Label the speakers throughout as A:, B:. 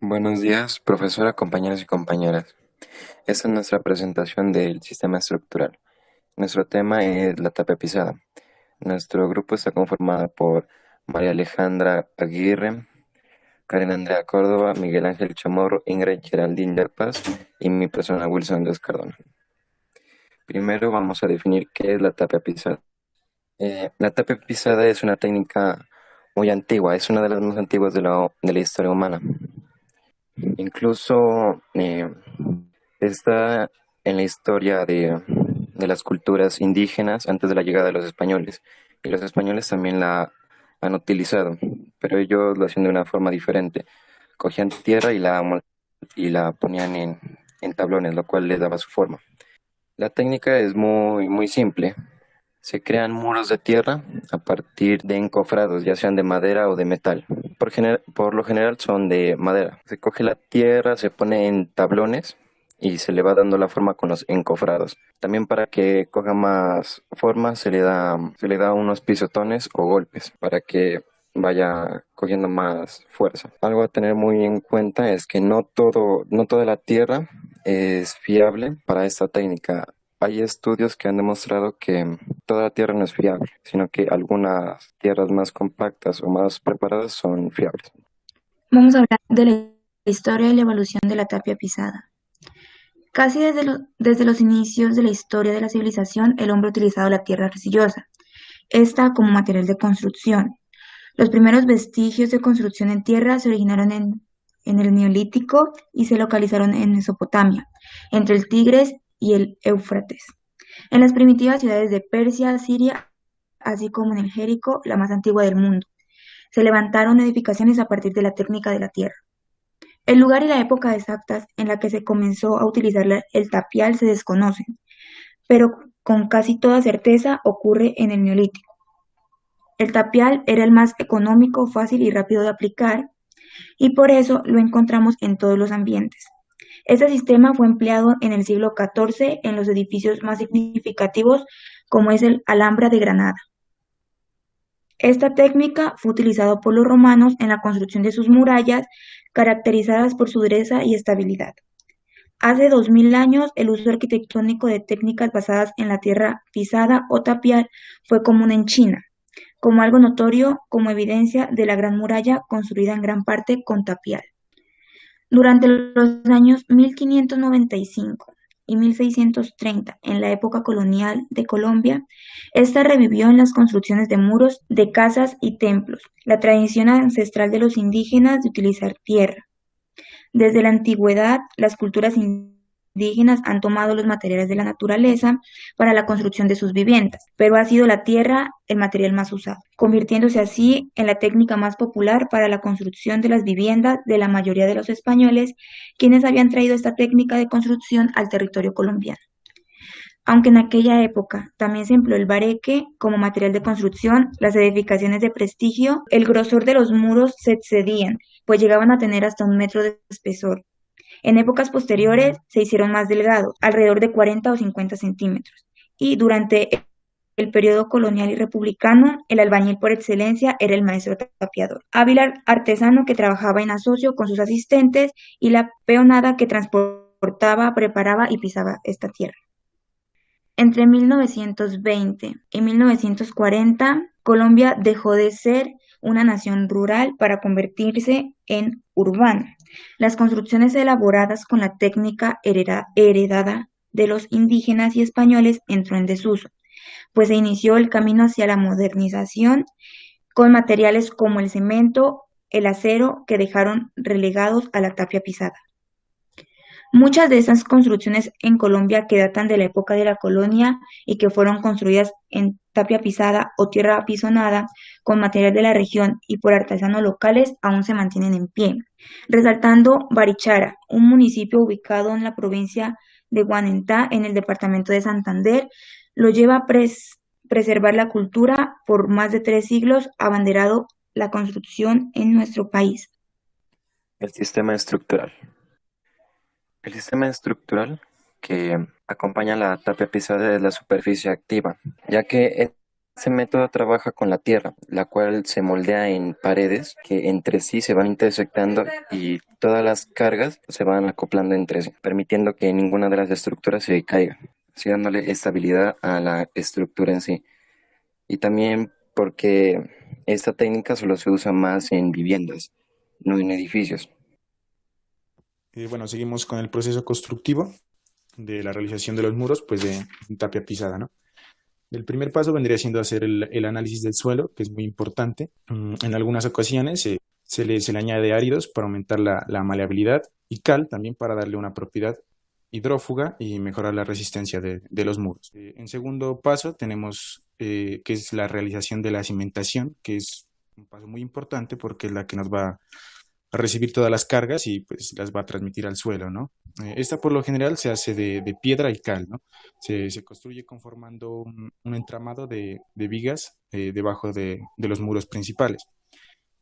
A: Buenos días, profesora, compañeros y compañeras. Esta es nuestra presentación del sistema estructural. Nuestro tema es la tapia pisada. Nuestro grupo está conformado por María Alejandra Aguirre, Karen Andrea Córdoba, Miguel Ángel Chamorro, Ingrid Geraldine de Paz y mi persona Wilson Andrés Cardona. Primero vamos a definir qué es la tapia pisada. La tapia pisada es una técnica muy antigua, es una de las más antiguas de la historia humana. Incluso está en la historia de las culturas indígenas antes de la llegada de los españoles. Y los españoles también la han utilizado, pero ellos lo hacían de una forma diferente. Cogían tierra y la ponían en tablones, lo cual le daba su forma. La técnica es muy, muy simple. Se crean muros de tierra a partir de encofrados, ya sean de madera o de metal. Por lo general son de madera. Se coge la tierra, se pone en tablones y se le va dando la forma con los encofrados. También para que coja más forma se le da unos pisotones o golpes para que vaya cogiendo más fuerza. Algo a tener muy en cuenta es que no toda la tierra es fiable para esta técnica. Hay estudios que han demostrado que toda la tierra no es fiable, sino que algunas tierras más compactas o más preparadas son fiables.
B: Vamos a hablar de la historia y la evolución de la tapia pisada. Casi desde los inicios de la historia de la civilización, el hombre ha utilizado la tierra arcillosa, esta como material de construcción. Los primeros vestigios de construcción en tierra se originaron en el Neolítico y se localizaron en Mesopotamia, entre el Tigris y el Éufrates, en las primitivas ciudades de Persia, Siria, así como en el Jerico, la más antigua del mundo. Se levantaron edificaciones a partir de la técnica de la tierra. El lugar y la época exactas en la que se comenzó a utilizar el tapial se desconocen, pero con casi toda certeza ocurre en el Neolítico. El tapial era el más económico, fácil y rápido de aplicar, y por eso lo encontramos en todos los ambientes. Este sistema fue empleado en el siglo XIV en los edificios más significativos, como es el Alhambra de Granada. Esta técnica fue utilizada por los romanos en la construcción de sus murallas, caracterizadas por su dureza y estabilidad. Hace 2000 años, el uso arquitectónico de técnicas basadas en la tierra pisada o tapial fue común en China, como algo notorio como evidencia de la Gran Muralla construida en gran parte con tapial. Durante los años 1595 y 1630, en la época colonial de Colombia, esta revivió en las construcciones de muros de casas y templos, la tradición ancestral de los indígenas de utilizar tierra. Desde la antigüedad, las culturas indígenas han tomado los materiales de la naturaleza para la construcción de sus viviendas, pero ha sido la tierra el material más usado, convirtiéndose así en la técnica más popular para la construcción de las viviendas de la mayoría de los españoles, quienes habían traído esta técnica de construcción al territorio colombiano. Aunque en aquella época también se empleó el bareque como material de construcción, las edificaciones de prestigio, el grosor de los muros se excedían, pues llegaban a tener hasta 1 metro de espesor. En épocas posteriores se hicieron más delgados, alrededor de 40 o 50 centímetros. Y durante el periodo colonial y republicano, el albañil por excelencia era el maestro tapiador, hábil artesano que trabajaba en asocio con sus asistentes, y la peonada que transportaba, preparaba y pisaba esta tierra. Entre 1920 y 1940, Colombia dejó de ser una nación rural para convertirse en urbana. Las construcciones elaboradas con la técnica heredada de los indígenas y españoles entró en desuso, pues se inició el camino hacia la modernización con materiales como el cemento, el acero, que dejaron relegados a la tapia pisada. Muchas de esas construcciones en Colombia que datan de la época de la colonia y que fueron construidas en tapia pisada o tierra apisonada con material de la región y por artesanos locales aún se mantienen en pie, resaltando Barichara, un municipio ubicado en la provincia de Guanentá, en el departamento de Santander, lo lleva a preservar la cultura por más de 3 siglos, abanderado la construcción en nuestro país.
A: El sistema estructural. El sistema estructural que acompaña la tapia pisada es la superficie activa, ya que Ese método trabaja con la tierra, la cual se moldea en paredes que entre sí se van intersectando y todas las cargas se van acoplando entre sí, permitiendo que ninguna de las estructuras se caiga, así dándole estabilidad a la estructura en sí. Y también porque esta técnica solo se usa más en viviendas, no en edificios.
C: Bueno, seguimos con el proceso constructivo de la realización de los muros, pues de tapia pisada, ¿no? El primer paso vendría siendo hacer el análisis del suelo, que es muy importante. En algunas ocasiones se le añade áridos para aumentar la maleabilidad y cal también para darle una propiedad hidrófuga y mejorar la resistencia de los muros. En segundo paso tenemos que es la realización de la cimentación, que es un paso muy importante porque es la que nos va a recibir todas las cargas y pues las va a transmitir al suelo, ¿no? Esta por lo general se hace de piedra y cal, ¿no? Se construye conformando un entramado de vigas debajo de los muros principales.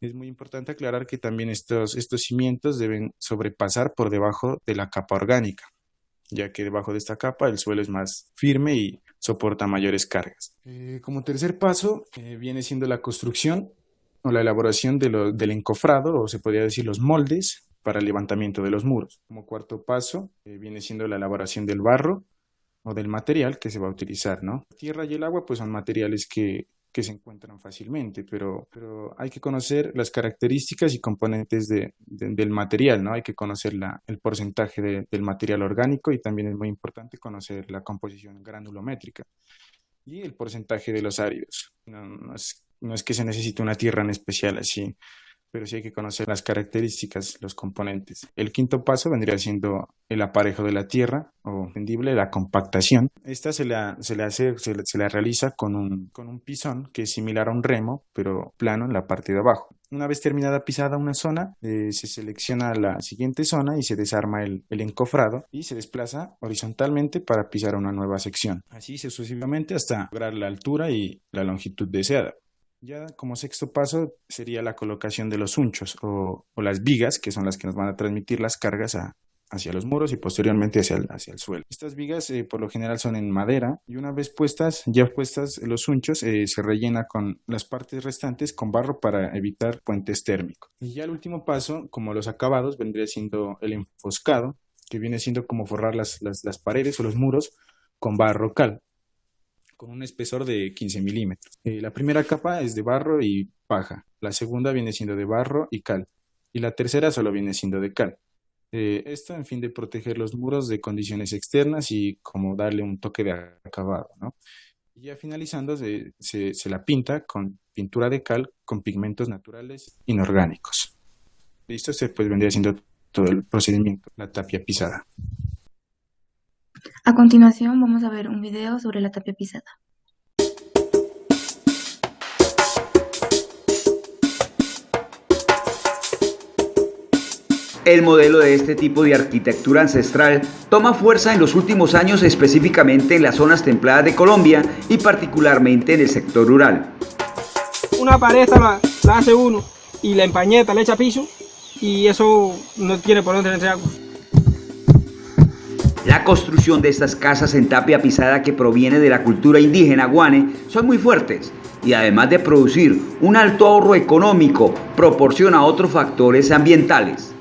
C: Es muy importante aclarar que también estos cimientos deben sobrepasar por debajo de la capa orgánica, ya que debajo de esta capa el suelo es más firme y soporta mayores cargas. Como tercer paso viene siendo la construcción o la elaboración del encofrado, o se podría decir los moldes, para el levantamiento de los muros. Como cuarto paso viene siendo la elaboración del barro o del material que se va a utilizar, ¿no? La tierra y el agua pues son materiales que se encuentran fácilmente, pero hay que conocer las características y componentes del material, ¿no? Hay que conocer el porcentaje del material orgánico y también es muy importante conocer la composición granulométrica y el porcentaje de los áridos. No es que se necesite una tierra en especial así, pero sí hay que conocer las características, los componentes. El quinto paso vendría siendo el aparejo de la tierra, o entendible, la compactación. Esta se la realiza con un pisón que es similar a un remo, pero plano en la parte de abajo. Una vez terminada pisada una zona, se selecciona la siguiente zona y se desarma el encofrado y se desplaza horizontalmente para pisar una nueva sección. Así sucesivamente hasta lograr la altura y la longitud deseada. Ya como sexto paso sería la colocación de los unchos o las vigas, que son las que nos van a transmitir las cargas hacia los muros y posteriormente hacia el suelo. Estas vigas por lo general son en madera y una vez ya puestas los unchos, se rellena con las partes restantes con barro para evitar puentes térmicos. Y ya el último paso, como los acabados, vendría siendo el enfoscado, que viene siendo como forrar las paredes o los muros con barro cal, con un espesor de 15 milímetros. La primera capa es de barro y paja, la segunda viene siendo de barro y cal, y la tercera solo viene siendo de cal. Esto en fin de proteger los muros de condiciones externas y como darle un toque de acabado, ¿no? Y ya finalizando se la pinta con pintura de cal con pigmentos naturales inorgánicos. Listo, pues vendría siendo todo el procedimiento, la tapia pisada.
B: A continuación vamos a ver un video sobre la tapia pisada.
D: El modelo de este tipo de arquitectura ancestral toma fuerza en los últimos años, específicamente en las zonas templadas de Colombia y particularmente en el sector rural.
E: Una pared la hace uno y la empañeta, le echa piso y eso no tiene por dónde entrar agua.
D: La construcción de estas casas en tapia pisada, que proviene de la cultura indígena guane, son muy fuertes y además de producir un alto ahorro económico, proporciona otros factores ambientales.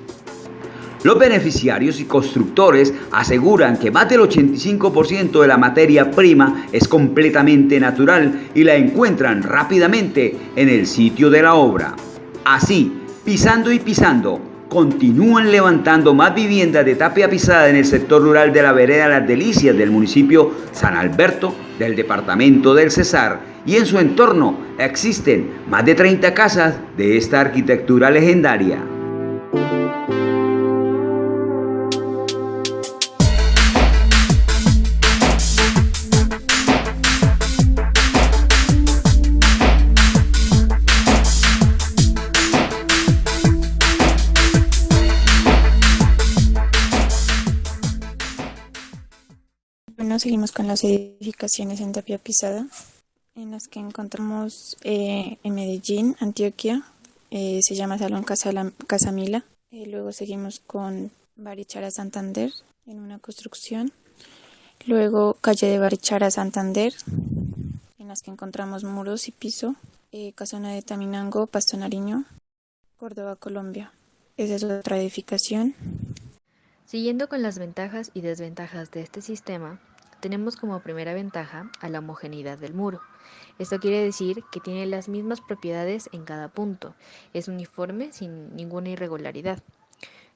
D: Los beneficiarios y constructores aseguran que más del 85% de la materia prima es completamente natural y la encuentran rápidamente en el sitio de la obra. Así, pisando y pisando, continúan levantando más viviendas de tapia pisada en el sector rural de la vereda Las Delicias del municipio San Alberto del departamento del Cesar, y en su entorno existen más de 30 casas de esta arquitectura legendaria.
F: Bueno, seguimos con las edificaciones en tapia pisada, en las que encontramos en Medellín, Antioquia, se llama Salón Casamila. Luego seguimos con Barichara, Santander, en una construcción. Luego calle de Barichara, Santander, en las que encontramos muros y piso, Casona de Taminango, Pasto Nariño, Córdoba, Colombia. Esa es otra edificación.
G: Siguiendo con las ventajas y desventajas de este sistema, tenemos como primera ventaja a la homogeneidad del muro. Esto quiere decir que tiene las mismas propiedades en cada punto, es uniforme sin ninguna irregularidad.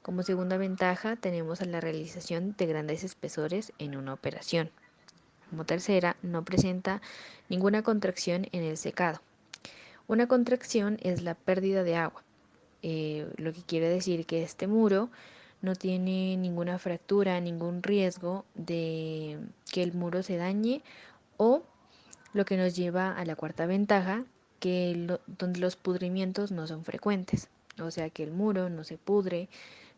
G: Como segunda ventaja tenemos a la realización de grandes espesores en una operación. Como tercera, no presenta ninguna contracción en el secado. Una contracción es la pérdida de agua, lo que quiere decir que este muro no tiene ninguna fractura, ningún riesgo de que el muro se dañe, o lo que nos lleva a la cuarta ventaja, donde los pudrimientos no son frecuentes. O sea que el muro no se pudre,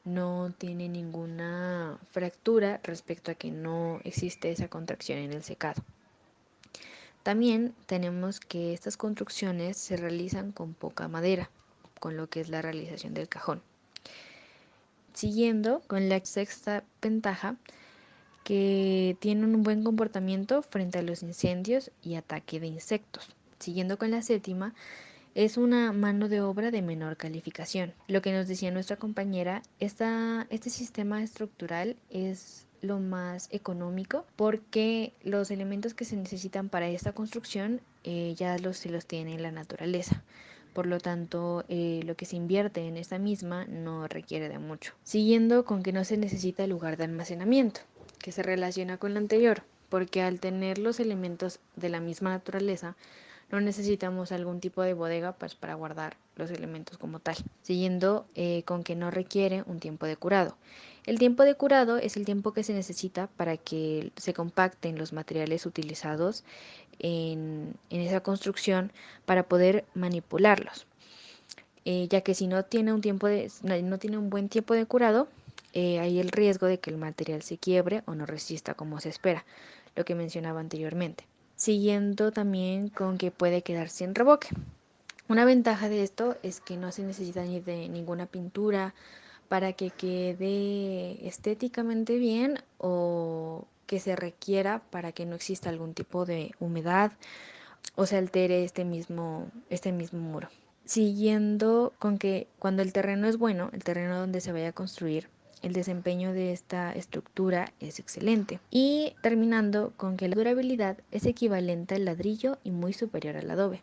G: no tiene ninguna fractura respecto a que no existe esa contracción en el secado. También tenemos que estas construcciones se realizan con poca madera, con lo que es la realización del cajón. Siguiendo con la sexta ventaja, que tienen un buen comportamiento frente a los incendios y ataque de insectos. Siguiendo con la séptima, es una mano de obra de menor calificación. Lo que nos decía nuestra compañera, este sistema estructural es lo más económico porque los elementos que se necesitan para esta construcción se los tiene la naturaleza. Por lo tanto, lo que se invierte en esta misma no requiere de mucho. Siguiendo con que no se necesita lugar de almacenamiento, que se relaciona con lo anterior, porque al tener los elementos de la misma naturaleza, no necesitamos algún tipo de bodega pues, para guardar los elementos como tal. Siguiendo con que no requiere un tiempo de curado. El tiempo de curado es el tiempo que se necesita para que se compacten los materiales utilizados en esa construcción para poder manipularlos. Ya que si no tiene no tiene un buen tiempo de curado, hay el riesgo de que el material se quiebre o no resista como se espera, lo que mencionaba anteriormente. Siguiendo también con que puede quedar sin revoque. Una ventaja de esto es que no se necesita ni de ninguna pintura para que quede estéticamente bien o que se requiera para que no exista algún tipo de humedad o se altere este mismo muro. Siguiendo con que cuando el terreno es bueno, el terreno donde se vaya a construir, el desempeño de esta estructura es excelente. Y terminando con que la durabilidad es equivalente al ladrillo y muy superior al adobe.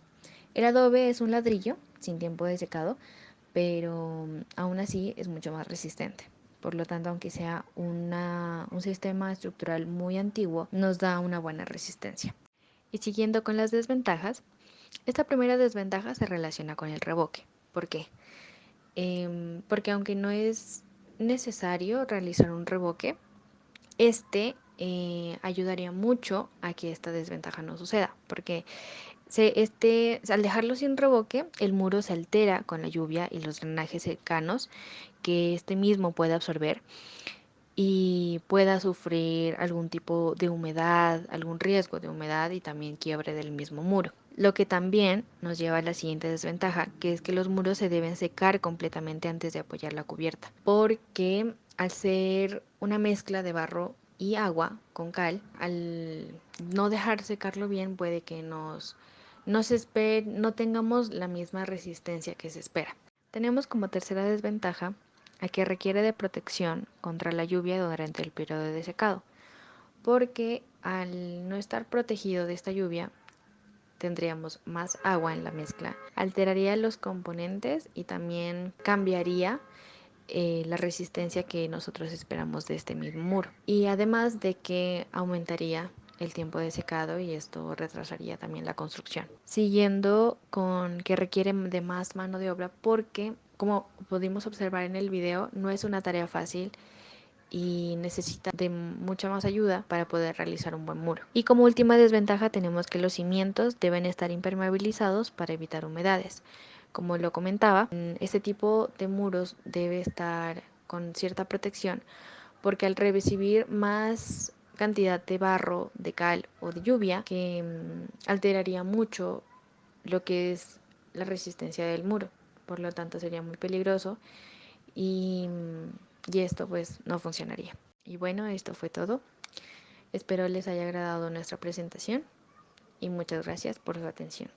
G: El adobe es un ladrillo sin tiempo de secado, pero aún así es mucho más resistente. Por lo tanto, aunque sea un sistema estructural muy antiguo, nos da una buena resistencia. Y siguiendo con las desventajas, esta primera desventaja se relaciona con el revoque. ¿Por qué? Porque aunque no es necesario realizar un revoque, ayudaría mucho a que esta desventaja no suceda, porque al dejarlo sin revoque, el muro se altera con la lluvia y los drenajes cercanos que este mismo puede absorber y pueda sufrir algún tipo de humedad, algún riesgo de humedad y también quiebre del mismo muro. Lo que también nos lleva a la siguiente desventaja, que es que los muros se deben secar completamente antes de apoyar la cubierta, porque al ser una mezcla de barro y agua con cal, al no dejar secarlo bien puede que no tengamos la misma resistencia que se espera. Tenemos como tercera desventaja a que requiere de protección contra la lluvia durante el periodo de secado, porque al no estar protegido de esta lluvia tendríamos más agua en la mezcla, alteraría los componentes y también cambiaría la resistencia que nosotros esperamos de este mismo muro. Y además de que aumentaría el tiempo de secado y esto retrasaría también la construcción. Siguiendo con que requiere de más mano de obra porque, como pudimos observar en el video, no es una tarea fácil y necesita de mucha más ayuda para poder realizar un buen muro. Y como última desventaja tenemos que los cimientos deben estar impermeabilizados para evitar humedades. Como lo comentaba, este tipo de muros debe estar con cierta protección porque al recibir más cantidad de barro, de cal o de lluvia, que alteraría mucho lo que es la resistencia del muro. Por lo tanto sería muy peligroso y, y esto pues no funcionaría. Y bueno, esto fue todo. Espero les haya agradado nuestra presentación y muchas gracias por su atención.